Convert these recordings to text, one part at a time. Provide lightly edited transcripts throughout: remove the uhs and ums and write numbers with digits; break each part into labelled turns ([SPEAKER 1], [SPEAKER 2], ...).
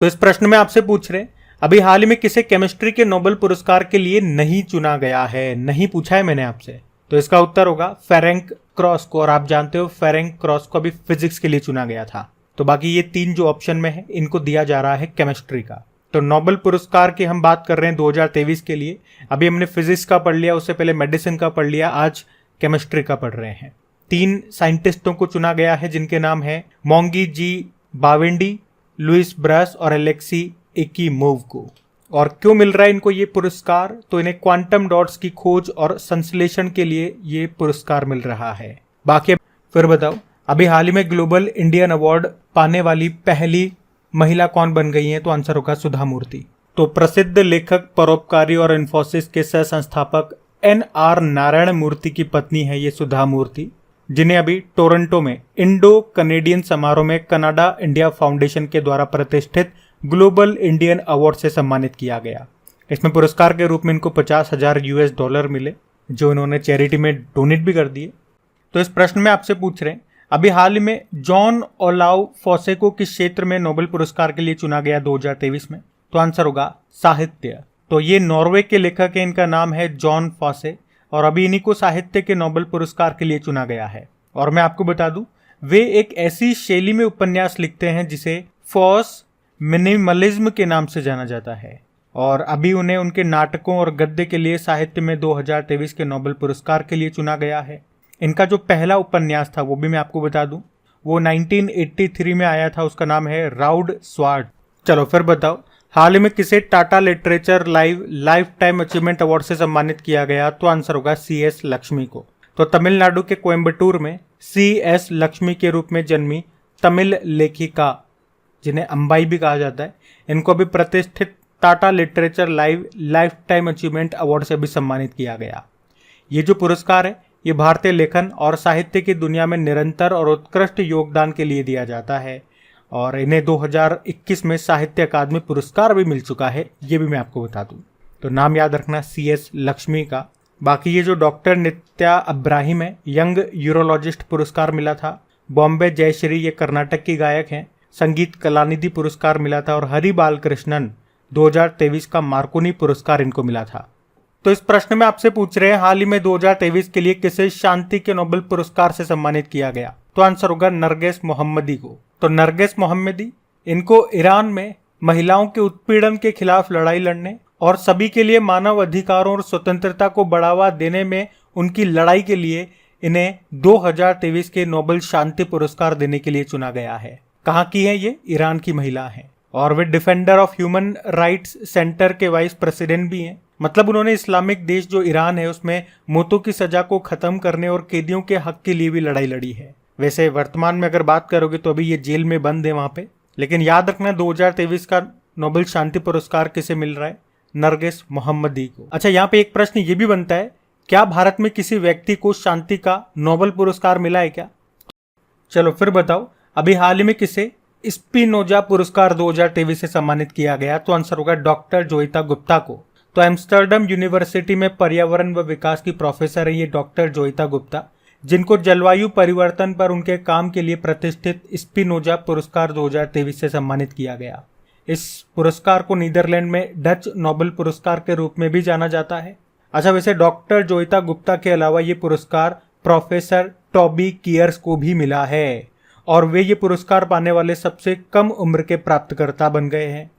[SPEAKER 1] तो इस प्रश्न में आपसे पूछ रहे हैं अभी हाल ही में किसे केमिस्ट्री के नोबेल पुरस्कार के लिए नहीं चुना गया है। नहीं पूछा है मैंने आपसे, तो इसका उत्तर होगा फेरेंक क्रॉस को। और आप जानते हो फेरेंक क्रॉस को अभी फिजिक्स के लिए चुना गया था। तो बाकी ये तीन जो ऑप्शन में है इनको दिया जा रहा है केमिस्ट्री का। तो नोबेल पुरस्कार की हम बात कर रहे हैं 2023 के लिए। अभी हमने फिजिक्स का पढ़ लिया, उससे पहले मेडिसिन का पढ़ लिया, आज केमिस्ट्री का पढ़ रहे हैं। 3 साइंटिस्टों को चुना गया है जिनके नाम है मोंगी जी बावेंडी, लुइस ब्रस और एलेक्सी एकीमोव को। और क्यों मिल रहा है इनको ये पुरस्कार? तो इन्हें क्वांटम डॉट्स की खोज और संश्लेषण के लिए ये पुरस्कार मिल रहा है। बाकी फिर बताओ, अभी हाल ही में ग्लोबल इंडियन अवार्ड पाने वाली पहली महिला कौन बन गई है? तो आंसर होगा सुधा मूर्ति। तो प्रसिद्ध लेखक, परोपकारी और इन्फोसिस के सह संस्थापक NR नारायण मूर्ति की पत्नी है ये सुधा मूर्ति, जिन्हें अभी टोरंटो में इंडो कनेडियन समारोह में कनाडा इंडिया फाउंडेशन के द्वारा प्रतिष्ठित ग्लोबल इंडियन अवार्ड से सम्मानित किया गया। इसमें पुरस्कार के रूप में इनको $50,000 मिले, जो इन्होंने चैरिटी में डोनेट भी कर दिए। तो इस प्रश्न में आपसे पूछ रहे हैं अभी हाल ही में जॉन ओलाव फॉसे को किस क्षेत्र में नोबेल पुरस्कार के लिए चुना गया 2023 में? तो आंसर होगा साहित्य। तो ये नॉर्वे के लेखक है, इनका नाम है जॉन फॉसे, और अभी इन्हीं को साहित्य के नोबेल पुरस्कार के लिए चुना गया है। और मैं आपको बता दूं, वे एक ऐसी शैली में उपन्यास लिखते हैं जिसे फॉस मिनिमलिज्म के नाम से जाना जाता है। और अभी उन्हें उनके नाटकों और गद्य के लिए साहित्य में 2023 के नोबेल पुरस्कार के लिए चुना गया है। इनका जो पहला उपन्यास था वो भी मैं आपको बता दूं, वो 1983 में आया था। उसका नाम है राउड स्वार्ड। चलो फिर बताओ, हाल ही में किसे Tata literature life time achievement award से सम्मानित किया गया? तो आंसर होगा CS लक्ष्मी को। तो तमिलनाडु के कोयम्बटूर में CS लक्ष्मी के रूप में जन्मी तमिल लेखिका, जिन्हें अंबाई भी कहा जाता है, इनको भी प्रतिष्ठित Tata literature life time achievement award से भी सम्मानित किया गया। ये जो पुरस्कार है ये भारतीय लेखन और साहित्य की दुनिया में निरंतर और उत्कृष्ट योगदान के लिए दिया जाता है। और इन्हें 2021 में साहित्य अकादमी पुरस्कार भी मिल चुका है, ये भी मैं आपको बता दूं। तो नाम याद रखना CS लक्ष्मी का। बाकी ये जो डॉक्टर नित्या अब्राहिम है, यंग यूरोलॉजिस्ट पुरस्कार मिला था। बॉम्बे जयश्री, ये कर्नाटक की गायक हैं, संगीत कलानिधि पुरस्कार मिला था। और हरि बालकृष्णन 2023 का मार्कोनी पुरस्कार इनको मिला था। तो इस प्रश्न में आपसे पूछ रहे हैं हाल ही में 2023 के लिए किसे शांति के नोबेल पुरस्कार से सम्मानित किया गया? तो आंसर होगा नरगिस मोहम्मदी को। तो नरगिस मोहम्मदी, इनको ईरान में महिलाओं के उत्पीड़न के खिलाफ लड़ाई लड़ने और सभी के लिए मानव अधिकारों और स्वतंत्रता को बढ़ावा देने में उनकी लड़ाई के लिए इन्हें 2023 के नोबेल शांति पुरस्कार देने के लिए चुना गया है। कहाँ की है ये? ईरान की महिला है। और वे Defender of Human Rights Centre के वाइस प्रेसिडेंट भी हैं। मतलब उन्होंने इस्लामिक देश जो ईरान है उसमें मौतों की सजा को खत्म करने और कैदियों के हक के लिए भी लड़ाई लड़ी है। वैसे वर्तमान में अगर बात करोगे तो अभी ये जेल में बंद है वहां पे। लेकिन याद रखना 2023 का नोबेल शांति पुरस्कार किसे मिल रहा है? नरगिस मोहम्मदी को। अच्छा, यहाँ पे एक प्रश्न ये भी बनता है, क्या भारत में किसी व्यक्ति को शांति का नोबेल पुरस्कार मिला है क्या? चलो फिर बताओ, अभी हाल ही में किसे स्पिनोजा पुरस्कार 2023 से सम्मानित किया गया? तो आंसर होगा डॉक्टर जोइता गुप्ता को। तो एम्स्टर्डम यूनिवर्सिटी में पर्यावरण व विकास की प्रोफेसर है ये डॉक्टर जोइता गुप्ता, जिनको जलवायु परिवर्तन पर उनके काम के लिए प्रतिष्ठित स्पिनोजा पुरस्कार 2023 से सम्मानित किया गया। इस पुरस्कार को नीदरलैंड में डच नोबेल पुरस्कार के रूप में भी जाना जाता है। अच्छा, वैसे डॉक्टर जोइता गुप्ता के अलावा ये पुरस्कार प्रोफेसर टॉबी कियर्स को भी मिला है, और वे ये पुरस्कार पाने वाले सबसे कम उम्र के प्राप्तकर्ता बन गए हैं।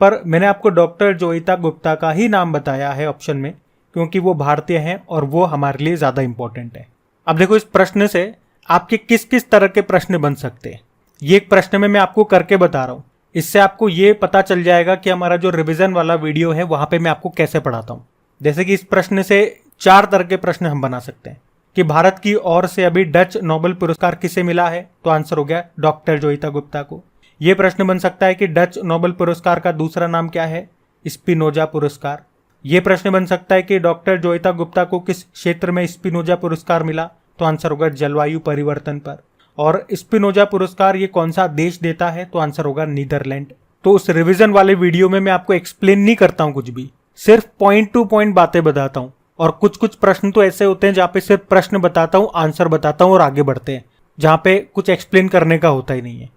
[SPEAKER 1] पर मैंने आपको डॉक्टर जोइता गुप्ता का ही नाम बताया है ऑप्शन में, क्योंकि वो भारतीय हैं और वो हमारे लिए ज्यादा इंपॉर्टेंट है। अब देखो, इस प्रश्न से आपके किस किस तरह के प्रश्न बन सकते हैं, ये एक प्रश्न में मैं आपको करके बता रहा हूँ। इससे आपको ये पता चल जाएगा कि हमारा जो रिवीजन वाला वीडियो है वहां पे मैं आपको कैसे पढ़ाता हूँ। जैसे कि इस प्रश्न से 4 तरह के प्रश्न हम बना सकते हैं कि भारत की ओर से अभी डच नोबेल पुरस्कार किसे मिला है? तो आंसर हो गया डॉक्टर जोइता गुप्ता को। यह प्रश्न बन सकता है कि डच नोबेल पुरस्कार का दूसरा नाम क्या है? स्पिनोजा पुरस्कार। यह प्रश्न बन सकता है कि डॉक्टर जोइता गुप्ता को किस क्षेत्र में स्पिनोजा पुरस्कार मिला? तो आंसर होगा जलवायु परिवर्तन पर। और स्पिनोजा पुरस्कार ये कौन सा देश देता है? तो आंसर होगा नीदरलैंड। तो उस रिवीजन वाले वीडियो में मैं आपको एक्सप्लेन नहीं करता हूं कुछ भी, सिर्फ पॉइंट टू पॉइंट बातें बताता हूं। और कुछ कुछ प्रश्न तो ऐसे होते हैं जहां पे सिर्फ प्रश्न बताता हूं, आंसर बताता हूं और आगे बढ़ते हैं, जहां पे कुछ एक्सप्लेन करने का होता ही नहीं है।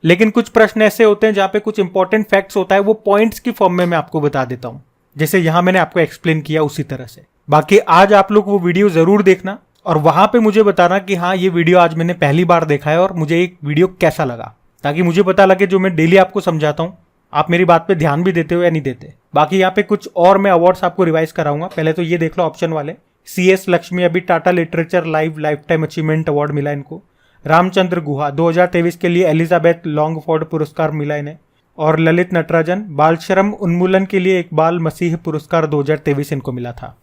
[SPEAKER 1] लेकिन कुछ प्रश्न ऐसे होते हैं जहां पे कुछ इंपॉर्टेंट फैक्ट्स होता है, वो पॉइंट्स की फॉर्म में मैं आपको बता देता हूं, जैसे यहां मैंने आपको एक्सप्लेन किया उसी तरह से। बाकी आज आप लोग वो वीडियो जरूर देखना और वहां पे मुझे बताना कि हाँ ये वीडियो आज मैंने पहली बार देखा है और मुझे एक वीडियो कैसा लगा, ताकि मुझे पता लगे जो मैं डेली आपको समझाता हूँ आप मेरी बात पे ध्यान भी देते हो या नहीं देते। बाकी यहाँ पे कुछ और मैं अवार्ड्स आपको रिवाइज कराऊंगा, पहले तो ये देख लो ऑप्शन वाले। CS लक्ष्मी अभी Tata literature life time achievement award मिला इनको। रामचंद्र गुहा 2023 के लिए एलिजाबेथ लॉन्गफोर्ड पुरस्कार मिला इन्हें। और ललित नटराजन बाल श्रम उन्मूलन के लिए इकबाल मसीह पुरस्कार 2023 इनको मिला था।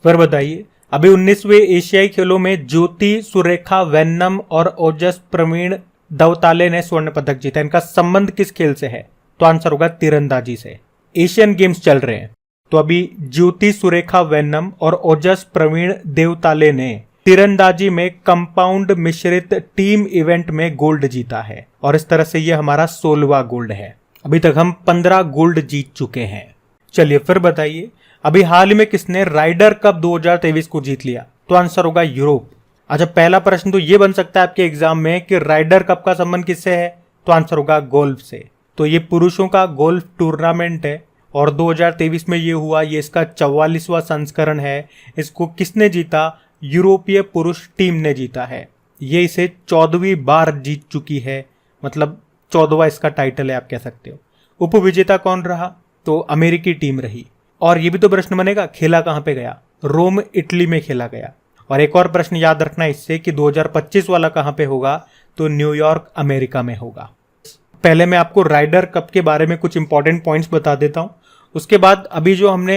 [SPEAKER 1] फिर बताइए, अभी 19वें एशियाई खेलों में ज्योति सुरेखा वेन्नम और ओजस प्रवीण दवताले ने स्वर्ण पदक जीता। इनका संबंध किस खेल से है? तो आंसर होगा तीरंदाजी से। एशियन गेम्स चल रहे हैं तो अभी ज्योति सुरेखा वेन्नम और ओजस प्रवीण देवताले ने तीरंदाजी में कंपाउंड मिश्रित टीम इवेंट में गोल्ड जीता है और इस तरह से ये हमारा 16वां गोल्ड है। अभी तक हम 15 गोल्ड जीत चुके हैं। चलिए फिर बताइए, अभी हाल ही में किसने राइडर कप 2023 को जीत लिया? तो आंसर होगा यूरोप। अच्छा, पहला प्रश्न तो ये बन सकता है आपके एग्जाम में कि राइडर कप का संबंध किससे है? तो आंसर होगा गोल्फ से। तो ये पुरुषों का गोल्फ टूर्नामेंट है और 2023 में ये हुआ, ये इसका 44वां संस्करण है। इसको किसने जीता? यूरोपीय पुरुष टीम ने जीता है। ये इसे 14वीं बार जीत चुकी है, मतलब 14वां इसका टाइटल है आप कह सकते हो। उपविजेता कौन रहा? तो अमेरिकी टीम रही। और ये भी तो प्रश्न बनेगा, खेला कहां पे गया? रोम इटली में खेला गया। और एक और प्रश्न याद रखना इससे कि 2025 वाला कहां पे होगा? तो न्यूयॉर्क अमेरिका में होगा। पहले मैं आपको राइडर कप के बारे में कुछ इंपॉर्टेंट पॉइंट्स बता देता हूं, उसके बाद अभी जो हमने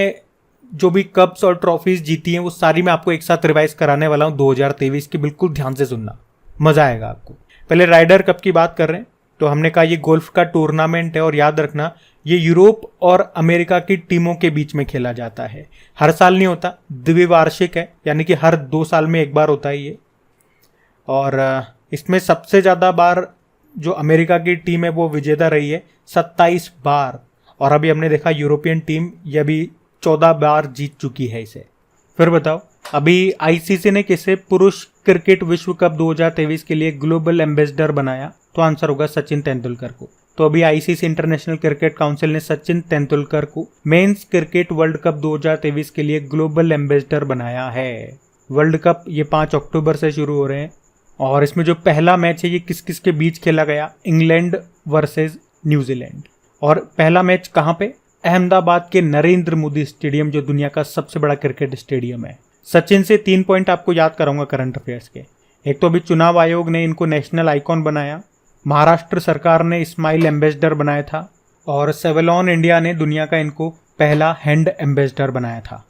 [SPEAKER 1] जो भी कप्स और ट्रॉफीज जीती हैं वो सारी मैं आपको एक साथ रिवाइज कराने वाला हूं 2023 की। बिल्कुल ध्यान से सुनना, मजा आएगा आपको। पहले राइडर कप की बात कर रहे हैं तो हमने कहा ये गोल्फ का टूर्नामेंट है और याद रखना ये यूरोप और अमेरिका की टीमों के बीच में खेला जाता है। हर साल नहीं होता, द्विवार्षिक है, यानी कि हर 2 साल में एक बार होता है ये। और इसमें सबसे ज्यादा बार जो अमेरिका की टीम है वो विजेता रही है 27 बार। और अभी हमने देखा यूरोपियन टीम ये अभी 14 बार जीत चुकी है इसे। फिर बताओ, अभी आईसीसी ने किसे पुरुष क्रिकेट विश्व कप 2023 के लिए ग्लोबल एम्बेसडर बनाया? तो आंसर होगा सचिन तेंदुलकर को। तो अभी आईसीसी इंटरनेशनल क्रिकेट काउंसिल ने सचिन तेंदुलकर को मेंस क्रिकेट वर्ल्ड कप 2023 के लिए ग्लोबल एम्बेसडर बनाया है। वर्ल्ड कप ये 5 अक्टूबर से शुरू हो रहे हैं और इसमें जो पहला मैच है ये किस किस के बीच खेला गया? England versus New Zealand. और पहला मैच कहां पे? अहमदाबाद के नरेंद्र मोदी स्टेडियम, जो दुनिया का सबसे बड़ा क्रिकेट स्टेडियम है। सचिन से 3 पॉइंट आपको याद कराऊंगा करंट अफेयर्स के। एक तो अभी चुनाव आयोग ने इनको नेशनल आइकॉन बनाया, महाराष्ट्र सरकार ने स्माइल एम्बेसडर बनाया था और सेवलॉन इंडिया ने दुनिया का इनको पहला हैंड एम्बेसडर बनाया था।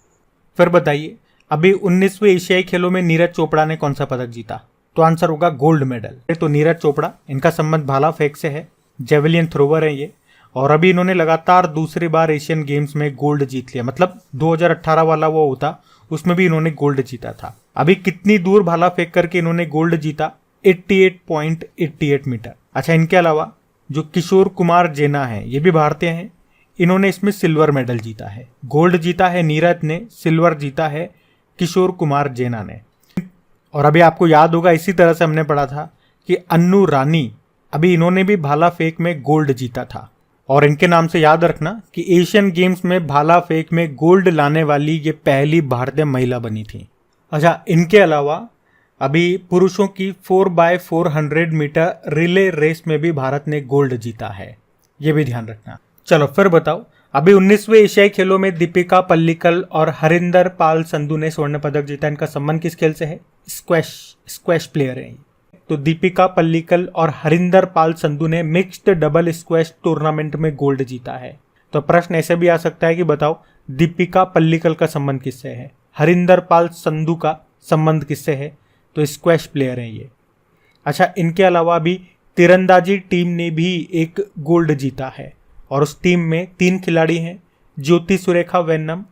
[SPEAKER 1] फिर बताइए, अभी 19वें एशियाई खेलों में नीरज चोपड़ा ने कौन सा पदक जीता? तो आंसर होगा गोल्ड मेडल। तो नीरज चोपड़ा, इनका संबंध भाला फेंक से है, जेवलिन थ्रोवर है ये। और अभी इन्होंने लगातार दूसरी बार एशियन गेम्स में गोल्ड जीत लिया, मतलब 2018 वाला वो होता उसमें भी इन्होंने गोल्ड जीता था। अभी कितनी दूर भाला फेंक करके इन्होंने गोल्ड जीता? 88.88 मीटर। अच्छा, इनके अलावा जो किशोर कुमार जेना है ये भी भारतीय हैं, इन्होंने इसमें सिल्वर मेडल जीता है। गोल्ड जीता है नीरज ने, सिल्वर जीता है किशोर कुमार जेना ने। और अभी आपको याद होगा इसी तरह से हमने पढ़ा था कि अन्नू रानी, अभी इन्होंने भी भाला फेंक में गोल्ड जीता था। और इनके नाम से याद रखना कि एशियन गेम्स में भाला फेंक में गोल्ड लाने वाली ये पहली भारतीय महिला बनी थी। अच्छा, इनके अलावा अभी पुरुषों की 4x400 मीटर रिले रेस में भी भारत ने गोल्ड जीता है, ये भी ध्यान रखना। चलो फिर बताओ, अभी 19वें एशियाई खेलों में दीपिका पल्लिकल और हरिंदर पाल संधू ने स्वर्ण पदक जीता। इनका संबंध किस खेल से है? स्क्वैश प्लेयर है। तो दीपिका पल्लिकल और हरिंदर पाल संधू ने मिक्स्ड डबल स्क्वैश टूर्नामेंट में गोल्ड जीता है। तो प्रश्न ऐसे भी आ सकता है कि बताओ दीपिका पल्लिकल का संबंध किससे है, हरिंदर पाल संधू का संबंध किससे है? तो स्क्वैश प्लेयर है ये। अच्छा, इनके अलावा भी तीरंदाजी टीम ने भी एक गोल्ड जीता है और उस टीम में 3 खिलाड़ी हैं, ज्योति सुरेखा वेन्नम,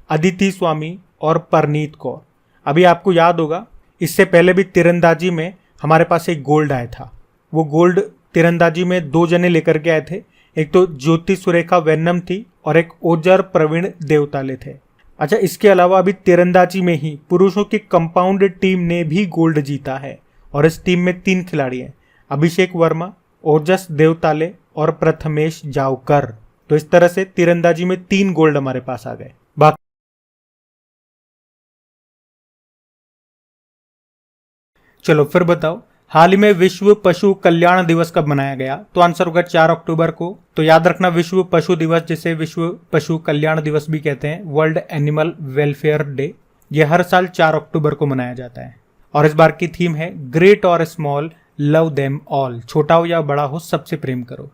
[SPEAKER 1] अदिति स्वामी और परनीत कौर। अभी आपको याद होगा इससे पहले भी तीरंदाजी में हमारे पास एक गोल्ड आया था। वो गोल्ड तीरंदाजी में 2 जने लेकर के आए थे, एक तो ज्योति सुरेखा वेन्नम थी और एक ओजर प्रवीण देवताले थे। अच्छा, इसके अलावा अभी तीरंदाजी में ही पुरुषों की कंपाउंड टीम ने भी गोल्ड जीता है और इस टीम में 3 खिलाड़ी हैं, अभिषेक वर्मा, ओजस देवताले और प्रथमेश जावकर। तो इस तरह से तीरंदाजी में 3 गोल्ड हमारे पास आ गए। चलो फिर बताओ, हाल ही में विश्व पशु कल्याण दिवस कब मनाया गया? तो आंसर होगा 4 अक्टूबर को। तो याद रखना, विश्व पशु दिवस, जिसे विश्व पशु कल्याण दिवस भी कहते हैं, वर्ल्ड एनिमल वेलफेयर डे, ये हर साल 4 अक्टूबर को मनाया जाता है। और इस बार की थीम है ग्रेट और स्मॉल लव देम ऑल, छोटा हो या बड़ा हो सबसे प्रेम करो।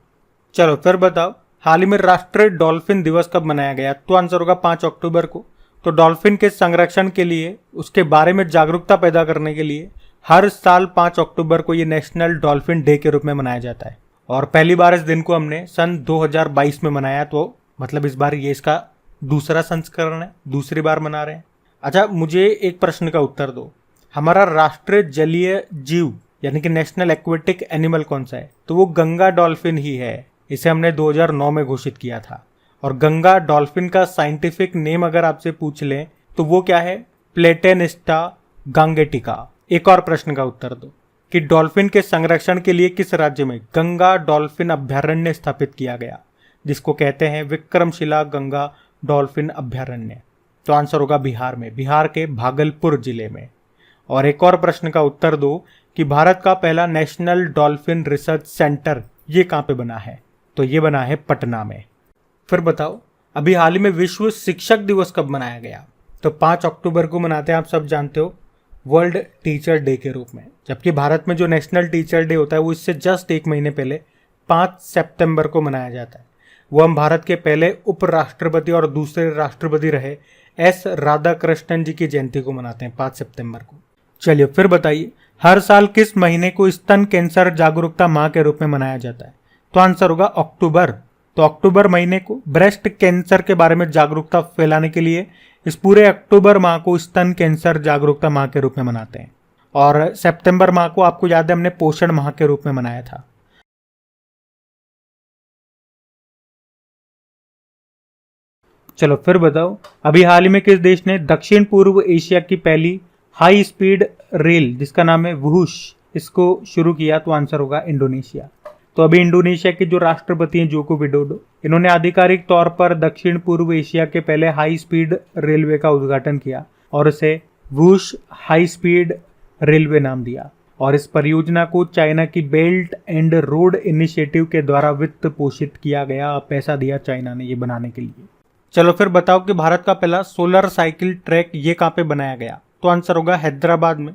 [SPEAKER 1] चलो फिर बताओ, हाल ही में राष्ट्रीय डॉल्फिन दिवस कब मनाया गया? तो आंसर होगा 5 अक्टूबर को। तो डॉल्फिन के संरक्षण के लिए, उसके बारे में जागरूकता पैदा करने के लिए हर साल 5 अक्टूबर को ये नेशनल डॉल्फिन डे के रूप में मनाया जाता है। और पहली बार इस दिन को हमने सन 2022 में मनाया, तो मतलब इस बार ये इसका दूसरा संस्करण है, दूसरी बार मना रहे हैं। अच्छा, मुझे एक प्रश्न का उत्तर दो, हमारा राष्ट्रीय जलीय जीव यानी कि नेशनल एक्वेटिक एनिमल कौन सा है? तो वो गंगा डॉल्फिन ही है। इसे हमने 2009 में घोषित किया था। और गंगा डॉल्फिन का साइंटिफिक नेम अगर आपसे पूछ लें तो वो क्या है? प्लेटेनिस्टा गांगेटिका। एक और प्रश्न का उत्तर दो कि डॉल्फिन के संरक्षण के लिए किस राज्य में गंगा डॉल्फिन अभ्यारण्य स्थापित किया गया, जिसको कहते हैं विक्रमशिला गंगा डॉल्फिन अभ्यारण्य? तो आंसर होगा बिहार में, बिहार के भागलपुर जिले में। और एक और प्रश्न का उत्तर दो कि भारत का पहला नेशनल डॉल्फिन रिसर्च सेंटर ये कहाँ पे बना है? तो ये बना है पटना में। फिर बताओ, अभी हाल ही में विश्व शिक्षक दिवस कब मनाया गया? तो 5 अक्टूबर को मनाते हैं, आप सब जानते हो, वर्ल्ड टीचर डे के रूप में। जबकि भारत में जो नेशनल टीचर डे होता है वो इससे जस्ट 1 महीने पहले 5 सितंबर को मनाया जाता है। वो हम भारत के पहले उपराष्ट्रपति और दूसरे राष्ट्रपति रहे एस राधाकृष्णन जी की जयंती को मनाते हैं 5 सितंबर को। चलिए फिर बताइए, हर साल किस महीने को स्तन कैंसर जागरूकता माह के रूप में मनाया जाता है? तो आंसर होगा अक्टूबर। तो अक्टूबर महीने को ब्रेस्ट कैंसर के बारे में जागरूकता फैलाने के लिए इस पूरे अक्टूबर माह को स्तन कैंसर जागरूकता माह के रूप में मनाते हैं। और सितंबर माह को आपको याद है हमने पोषण माह के रूप में मनाया था। चलो फिर बताओ, अभी हाल ही में किस देश ने दक्षिण पूर्व एशिया की पहली हाई स्पीड रेल, जिसका नाम है वुहुश, इसको शुरू किया? तो आंसर होगा इंडोनेशिया। तो अभी इंडोनेशिया के जो राष्ट्रपति हैं जोको विडोडो, इन्होंने आधिकारिक तौर पर दक्षिण पूर्व एशिया के पहले हाई स्पीड रेलवे का उद्घाटन किया और इसे वुहुश हाई स्पीड रेलवे नाम दिया। और इस परियोजना को चाइना की बेल्ट एंड रोड इनिशिएटिव के द्वारा वित्त पोषित किया गया, पैसा दिया चाइना ने ये बनाने के लिए। चलो फिर बताओ कि भारत का पहला सोलर साइकिल ट्रैक ये कहाँ पे बनाया गया? तो आंसर होगा हैदराबाद में।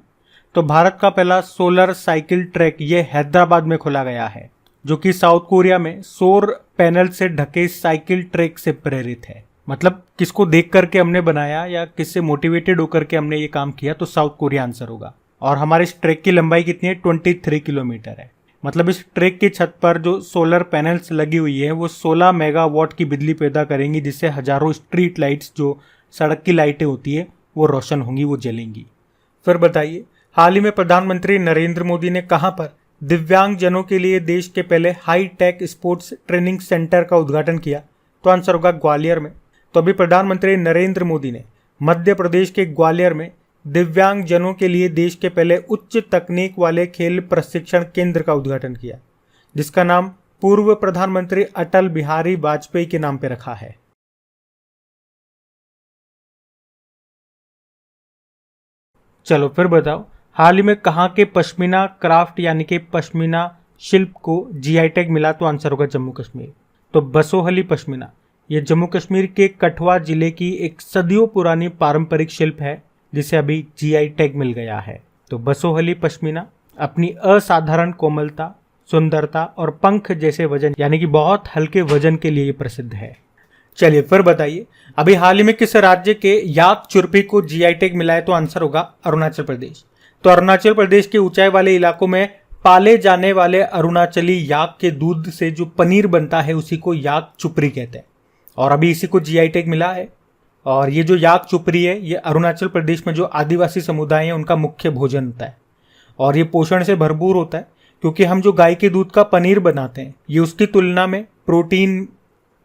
[SPEAKER 1] तो भारत का पहला सोलर साइकिल ट्रैक ये हैदराबाद में खोला गया है, जो कि साउथ कोरिया में सौर पैनल से ढके साइकिल ट्रैक से प्रेरित है। मतलब किसको देख करके हमने बनाया या किससे मोटिवेटेड होकर के हमने ये काम किया? तो साउथ कोरिया आंसर होगा। और हमारे इस ट्रैक की लंबाई कितनी है? 23 किलोमीटर है। मतलब इस ट्रैक की छत पर जो सोलर पैनल्स लगी हुई है वो 16 मेगावाट की बिजली पैदा करेंगी, जिससे हजारों स्ट्रीट लाइट्स, जो सड़क की लाइटें होती है, वो रोशन होंगी, वो जलेंगी। फिर बताइए, हाल ही में प्रधानमंत्री नरेंद्र मोदी ने कहां पर दिव्यांगजनों के लिए देश के पहले high tech sports training centre का उद्घाटन किया? तो आंसर होगा ग्वालियर में। तो अभी प्रधानमंत्री नरेंद्र मोदी ने मध्य प्रदेश के ग्वालियर में दिव्यांगजनों के लिए देश के पहले उच्च तकनीक वाले खेल प्रशिक्षण केंद्र का उद्घाटन किया, जिसका नाम पूर्व प्रधानमंत्री अटल बिहारी वाजपेयी के नाम पर रखा है। चलो फिर बताओ, हाल ही में कहाँ के पश्मीना क्राफ्ट यानी कि पश्मीना शिल्प को जीआई टैग मिला? तो आंसर होगा जम्मू कश्मीर। तो बसोहली पश्मीना ये जम्मू कश्मीर के कठुआ जिले की एक सदियों पुरानी पारंपरिक शिल्प है, जिसे अभी जीआई टैग मिल गया है। तो बसोहली पश्मीना अपनी असाधारण कोमलता, सुंदरता और पंख जैसे वजन यानी कि बहुत हल्के वजन के लिए प्रसिद्ध है। चलिए फिर बताइए, अभी हाल ही में किस राज्य के याक चुरपी को जीआई टैग मिला है? तो आंसर होगा अरुणाचल प्रदेश। तो अरुणाचल प्रदेश के ऊंचाई वाले इलाकों में पाले जाने वाले अरुणाचली याक के दूध से जो पनीर बनता है उसी को याक चुपरी कहते हैं, और अभी इसी को जीआई टैग मिला है। और ये जो याक चुपरी है ये अरुणाचल प्रदेश में जो आदिवासी समुदाय हैं उनका मुख्य भोजन होता है, और ये पोषण से भरपूर होता है, क्योंकि हम जो गाय के दूध का पनीर बनाते हैं ये उसकी तुलना में प्रोटीन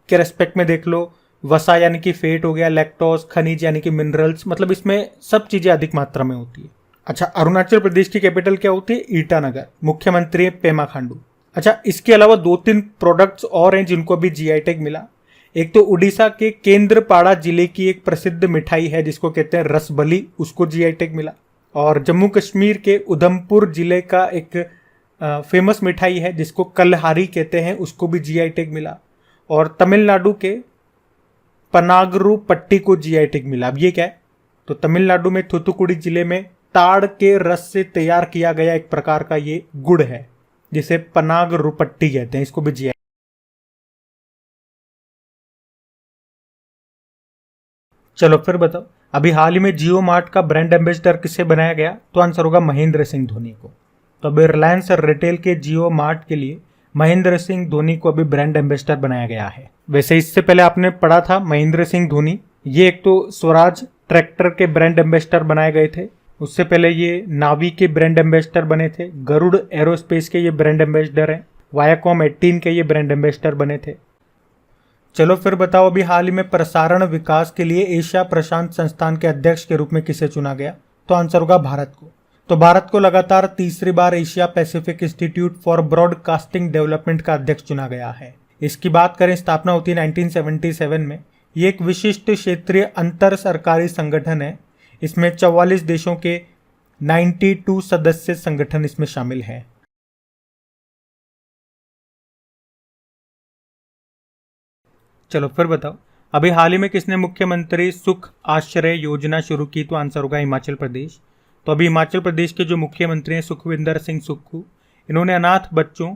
[SPEAKER 1] के रेस्पेक्ट में देख लो, वसा यानी कि फेट हो गया, लैक्टोज खनिज यानी कि मिनरल्स, मतलब इसमें सब चीजें अधिक मात्रा में होती है। अच्छा, अरुणाचल प्रदेश की कैपिटल क्या होती है? ईटानगर। मुख्यमंत्री है पेमा खांडू। अच्छा, इसके अलावा 2-3 प्रोडक्ट्स और हैं जिनको अभी जीआई टैग मिला। एक तो उड़ीसा के केंद्रपाड़ा जिले की एक प्रसिद्ध मिठाई है जिसको कहते हैं रसबली, उसको जीआई टैग मिला। और जम्मू कश्मीर के उधमपुर जिले का एक फेमस मिठाई है जिसको कलहारी कहते हैं, उसको भी जीआई टैग मिला। और तमिलनाडु के पनागरू पट्टी को जीआई टैग मिला। अब ये क्या है? तो तमिलनाडु में थूथुकुडी जिले में ताड़ के रस से तैयार किया गया एक प्रकार का ये गुड़ है जिसे पनागरू पट्टी कहते हैं, इसको भी जीआई। चलो फिर बताओ, अभी हाल ही में जियो मार्ट का ब्रांड एम्बेसडर किसे बनाया गया? तो आंसर होगा महेंद्र सिंह धोनी को। तो अभी रिलायंस और रिटेल के जियो मार्ट के लिए महेंद्र सिंह धोनी को अभी ब्रांड एम्बेसडर बनाया गया है। वैसे इससे पहले आपने पढ़ा था महेंद्र सिंह धोनी, ये एक तो स्वराज ट्रैक्टर के ब्रांड एम्बेसडर बनाए गए थे, उससे पहले ये नावी के ब्रांड एम्बेसडर बने थे, गरुड़ एरोस्पेस के ये ब्रांड एम्बेसडर हैं, वायाकॉम 18 के ये ब्रांड एम्बेसडर बने थे। चलो फिर बताओ, अभी हाल ही में प्रसारण विकास के लिए एशिया प्रशांत संस्थान के अध्यक्ष के रूप में किसे चुना गया? तो आंसर होगा भारत को। तो भारत को लगातार तीसरी बार Asia Pacific Institute for Broadcasting Development का अध्यक्ष चुना गया है। इसकी बात करें, स्थापना होती है 1977 में। ये एक विशिष्ट क्षेत्रीय अंतर सरकारी संगठन है। इसमें 44 देशों के 92 सदस्य संगठन इसमें शामिल है। चलो फिर बताओ, अभी हाल ही में किसने मुख्यमंत्री सुख आश्रय योजना शुरू की? तो आंसर होगा हिमाचल प्रदेश। तो अभी हिमाचल प्रदेश के जो मुख्यमंत्री हैं सुखविंदर सिंह सुक्खू, इन्होंने अनाथ बच्चों,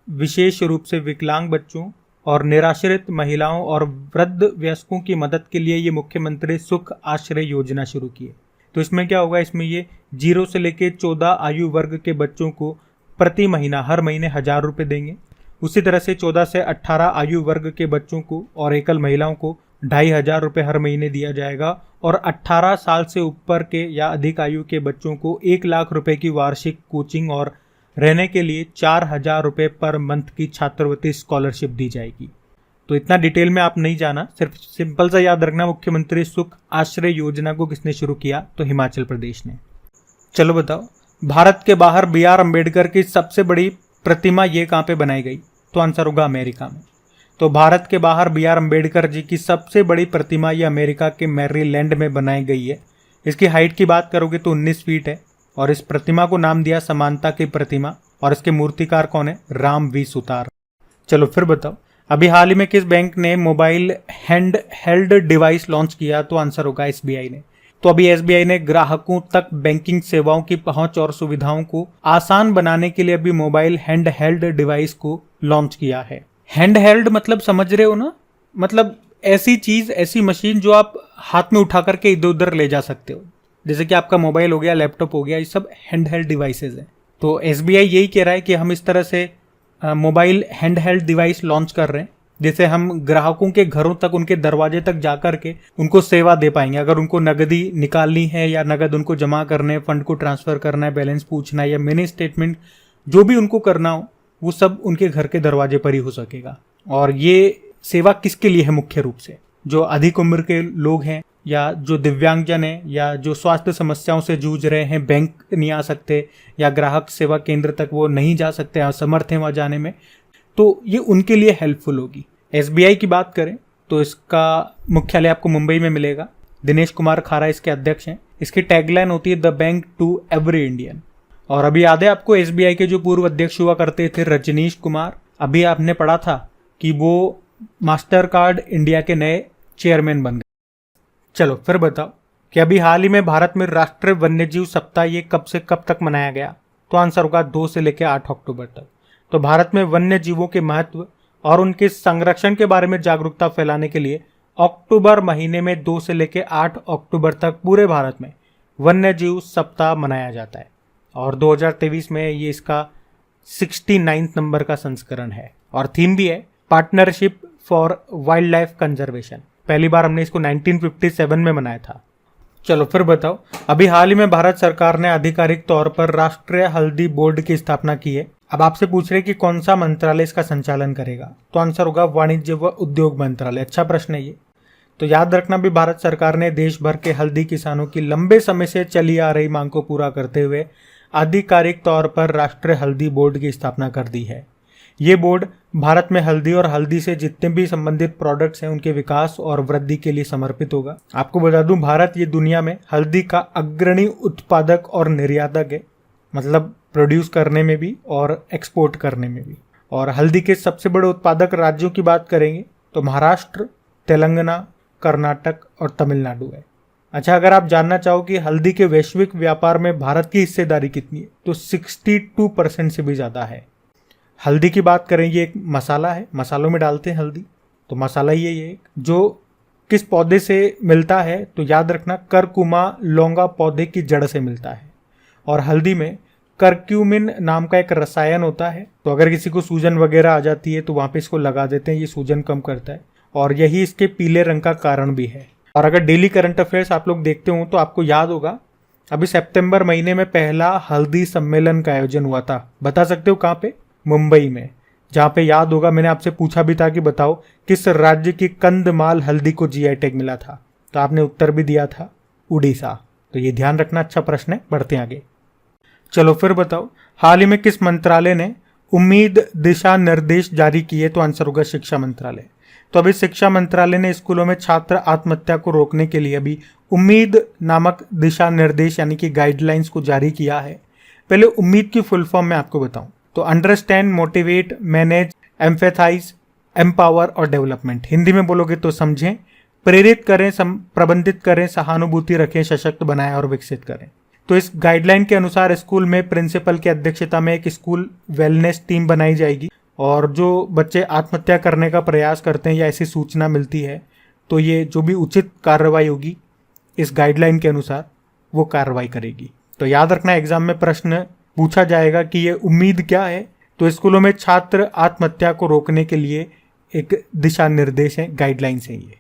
[SPEAKER 1] विशेष रूप से विकलांग बच्चों और निराश्रित महिलाओं और वृद्ध वयस्कों की मदद के लिए ये मुख्यमंत्री सुख आश्रय योजना शुरू की है। तो इसमें क्या होगा, इसमें ये 0 से लेकर 14 आयु वर्ग के बच्चों को प्रति महीना हर महीने 1000 रुपये देंगे। उसी तरह से 14 से 18 आयु वर्ग के बच्चों को और एकल महिलाओं को 2500 रुपये हर महीने दिया जाएगा। और 18 साल से ऊपर के या अधिक आयु के बच्चों को 1 लाख रुपए की वार्षिक कोचिंग और रहने के लिए 4000 रुपये पर मंथ की छात्रवृत्ति स्कॉलरशिप दी जाएगी। तो इतना डिटेल में आप नहीं जाना, सिर्फ सिंपल सा याद रखना, मुख्यमंत्री सुख आश्रय योजना को किसने शुरू किया? तो हिमाचल प्रदेश ने। चलो बताओ, भारत के बाहर BR अम्बेडकर की सबसे बड़ी प्रतिमा ये कहाँ पे बनाई गई? तो आंसर होगा अमेरिका में। तो भारत के बाहर BR अम्बेडकर जी की सबसे बड़ी प्रतिमा ये अमेरिका के मैरीलैंड में बनाई गई है। इसकी हाइट की बात करोगे तो 19 फीट है और इस प्रतिमा को नाम दिया समानता की प्रतिमा। और इसके मूर्तिकार कौन है? राम वी सुतार। चलो फिर बताओ, अभी हाल ही में किस बैंक ने mobile hand held device launch किया? तो आंसर होगा SBI ने। तो अभी SBI ने ग्राहकों तक बैंकिंग सेवाओं की पहुंच और सुविधाओं को आसान बनाने के लिए अभी मोबाइल हैंड हेल्ड डिवाइस को लॉन्च किया है। हैंड हेल्ड मतलब समझ रहे हो ना, मतलब ऐसी चीज, ऐसी मशीन जो आप हाथ में उठा करके इधर उधर ले जा सकते हो, जैसे कि आपका मोबाइल हो गया, लैपटॉप हो गया, ये सब हैंड हेल्ड डिवाइसेज हैं। तो SBI यही कह रहा है कि हम इस तरह से mobile hand held device launch कर रहे हैं जिससे हम ग्राहकों के घरों तक, उनके दरवाजे तक जा करके उनको सेवा दे पाएंगे। अगर उनको नगदी निकालनी है या नगद उनको जमा करने, फंड को ट्रांसफर करना है, बैलेंस पूछना है या मिनी स्टेटमेंट जो भी उनको करना हो, वो सब उनके घर के दरवाजे पर ही हो सकेगा। और ये सेवा किसके लिए है? मुख्य रूप से जो अधिक उम्र के लोग हैं या जो दिव्यांगजन हैं या जो स्वास्थ्य समस्याओं से जूझ रहे हैं, बैंक नहीं आ सकते या ग्राहक सेवा केंद्र तक वो नहीं जा सकते, असमर्थ हैं वहाँ जाने में, तो ये उनके लिए हेल्पफुल होगी। SBI की बात करें तो इसका मुख्यालय आपको मुंबई में मिलेगा। दिनेश कुमार खारा इसके अध्यक्ष हैं। इसकी टैगलाइन होती है the bank to every Indian. और अभी याद है आपको SBI के जो पूर्व अध्यक्ष हुआ करते थे रजनीश कुमार, अभी आपने पढ़ा था कि वो मास्टर कार्ड इंडिया के नए चेयरमैन बन गए। चलो फिर बताओ कि अभी हाल ही में भारत में राष्ट्रीय वन्यजीव सप्ताह ये कब से कब तक मनाया गया? तो आंसर होगा 2 से लेकर 8 अक्टूबर तक। तो भारत में वन्य जीवों के महत्व और उनके संरक्षण के बारे में जागरूकता फैलाने के लिए अक्टूबर महीने में 2 से लेकर 8 अक्टूबर तक पूरे भारत में वन्य जीव सप्ताह मनाया जाता है। और 2023 में ये इसका 69 नंबर का संस्करण है। और थीम भी है partnership for wild life conservation. पहली बार हमने इसको 1957 में मनाया था। चलो फिर बताओ, अभी हाल ही में भारत सरकार ने आधिकारिक तौर पर राष्ट्रीय हल्दी बोर्ड की स्थापना की है। अब आपसे पूछ रहे कि कौन सा मंत्रालय इसका संचालन करेगा? तो आंसर होगा वाणिज्य व उद्योग मंत्रालय। अच्छा प्रश्न है ये। तो याद रखना भी भारत सरकार ने देश भर के हल्दी किसानों की लंबे समय से चली आ रही मांग को पूरा करते हुए आधिकारिक तौर पर राष्ट्रीय हल्दी बोर्ड की स्थापना कर दी है। ये बोर्ड भारत में हल्दी और हल्दी से जितने भी संबंधित प्रोडक्ट्स हैं उनके विकास और वृद्धि के लिए समर्पित होगा। आपको बता दूं, भारत ये दुनिया में हल्दी का अग्रणी उत्पादक और निर्यातक है, मतलब प्रोड्यूस करने में भी और एक्सपोर्ट करने में भी। और हल्दी के सबसे बड़े उत्पादक राज्यों की बात करेंगे तो महाराष्ट्र, तेलंगाना, कर्नाटक और तमिलनाडु है। अच्छा, अगर आप जानना चाहो कि हल्दी के वैश्विक व्यापार में भारत की हिस्सेदारी कितनी है तो 62% से भी ज़्यादा है। हल्दी की बात करें, ये एक मसाला है, मसालों में डालते हैं हल्दी, तो मसाला ये है जो किस पौधे से मिलता है तो याद रखना करकुमा लौंगा पौधे की जड़ से मिलता है। और हल्दी में करक्यूमिन नाम का एक रसायन होता है, तो अगर किसी को सूजन वगैरह आ जाती है तो वहाँ पे इसको लगा देते हैं, ये सूजन कम करता है और यही इसके पीले रंग का कारण भी है। और अगर डेली करंट अफेयर्स आप लोग देखते हो तो आपको याद होगा अभी सितंबर महीने में पहला हल्दी सम्मेलन का आयोजन हुआ था। बता सकते हो कहाँ पे? मुंबई में, जहाँ पे याद होगा मैंने आपसे पूछा भी था कि बताओ किस राज्य की कंदमाल हल्दी को जीआई टैग मिला था, तो आपने उत्तर भी दिया था उड़ीसा। तो ये ध्यान रखना, अच्छा प्रश्न है। बढ़ते आगे। चलो फिर बताओ, हाल ही में किस मंत्रालय ने उम्मीद दिशा निर्देश जारी किए? तो आंसर होगा शिक्षा मंत्रालय। तो अभी शिक्षा मंत्रालय ने स्कूलों में छात्र आत्महत्या को रोकने के लिए अभी उम्मीद नामक दिशा निर्देश यानी कि गाइडलाइंस को जारी किया है। पहले उम्मीद की फुल फॉर्म मैं आपको बताऊं तो अंडरस्टैंड, मोटिवेट, मैनेज, एम्फेथाइज, एम्पावर और डेवलपमेंट। हिंदी में बोलोगे तो समझें, प्रेरित करें, प्रबंधित करें, सहानुभूति रखें, सशक्त बनाएं और विकसित करें। तो इस गाइडलाइन के अनुसार स्कूल में प्रिंसिपल की अध्यक्षता में एक स्कूल वेलनेस टीम बनाई जाएगी और जो बच्चे आत्महत्या करने का प्रयास करते हैं या ऐसी सूचना मिलती है तो ये जो भी उचित कार्रवाई होगी इस गाइडलाइन के अनुसार वो कार्रवाई करेगी। तो याद रखना, एग्जाम में प्रश्न पूछा जाएगा कि ये उम्मीद क्या है, तो स्कूलों में छात्र आत्महत्या को रोकने के लिए एक दिशा निर्देश है, गाइडलाइंस है ये।